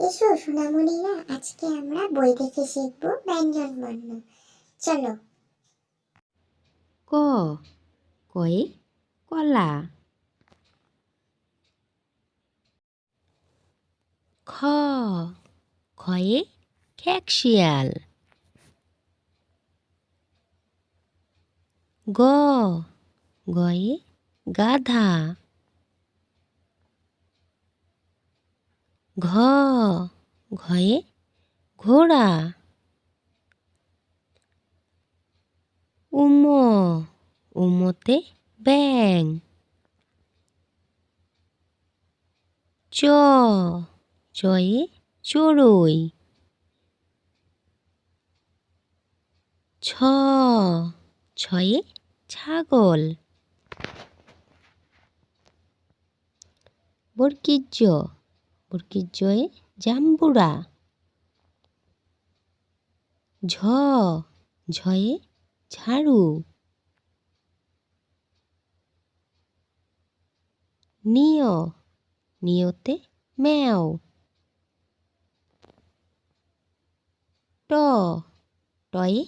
এসো সোনামণিরা, আজকে আমরা বই দেখে শিখব ব্যঞ্জন বর্ণ। চলো। ক কয়ে কলা। খ খয়ে খেকশিয়াল। গ গয়ে গাধা। ঘ ঘয়ে ঘোড়া। উম উমতে ব্যাঙ। চ চয়ে চড়ুই। ছ ছয়ে ছাগল। বর্গীর জ বর্গীর জয়ে জাম্বুরা। ঝ ঝয়ে ঝাড়ু। নিয় নিয়তে ম্যাও। ট টয়ে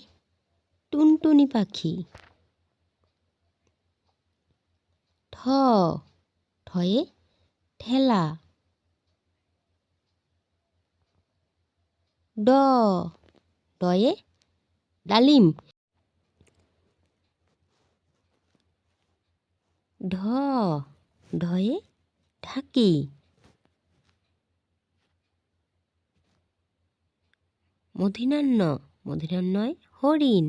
টুনটুনি পাখি। ঠ ঠয়ে ঠেলা। ড ডয়ে ডালিম। ঢ ঢয়ে ঢাকি। মূর্ধন্য মূর্ধন্যয় হরিণ।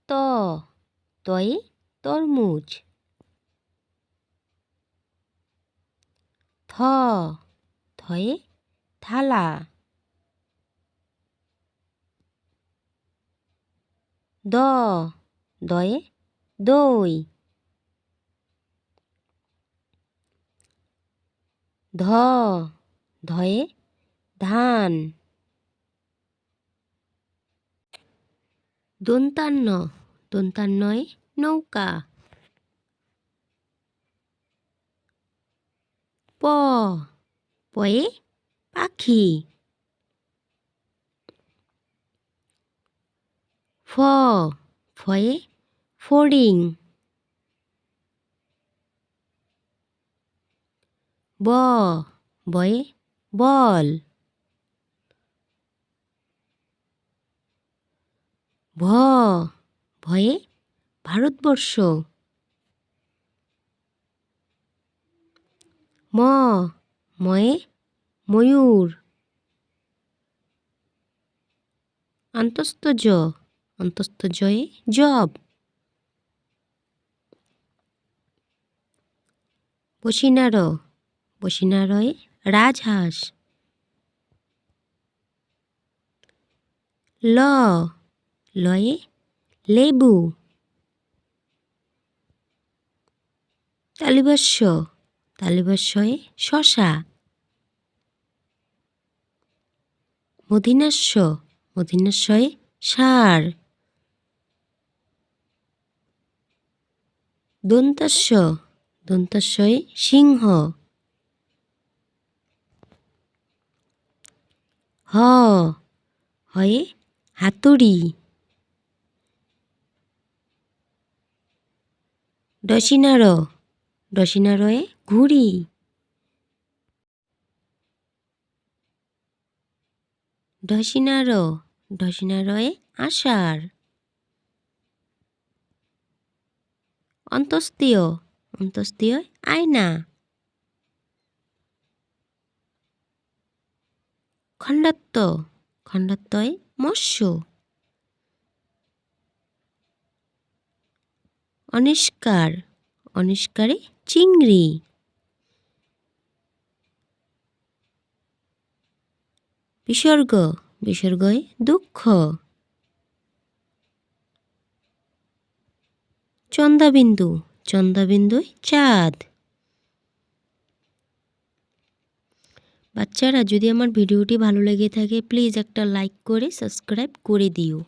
ত তয়ে তরমুজ। থ থয়ে থালা। দ দয়ে দই। ধ ধয়ে ধান। দন্তান্ন দন্তান্নয়ে নৌকা। প পয়ে পাখি। ফ ফয়ে ফড়িং। ব বয়ে বল। ভ ভয়ে ভারতবর্ষ। ম ময়ে ময়ূর। অন্তস্থ জ অন্তস্থ জয়ে জব। বসিনার বসিনারয়ে রাজহাঁস। ল লয়ে লেবু। তালিবস্য তালিবস্যয়ে শশা। মূর্ধন্যাস্য মূর্ধন্যাস্যয়ে ষাঁড়। দন্তাস্য দন্তাস্যয়ে সিংহ। হ হয়ে হাতুড়ি। ডসিনার ডসিনারয়ে ঘুড়ি। ঢসিনার ঢসিনারয়ে আষাঢ়। অন্তস্তীয় অন্তস্তীয় আয়না। খণ্ডাত্ব খণ্ডাত্বয়ে মৎস্য। অনিষ্কার অনিষ্কারে চিংড়ি। বিসর্গ বিসর্গয়ে দুঃখ। চন্দাবিন্দু চন্দাবিন্দুয় চাঁদ। বাচ্চারা, যদি আমার ভিডিওটি ভালো লেগে থাকে প্লিজ একটা লাইক করে সাবস্ক্রাইব করে দিও।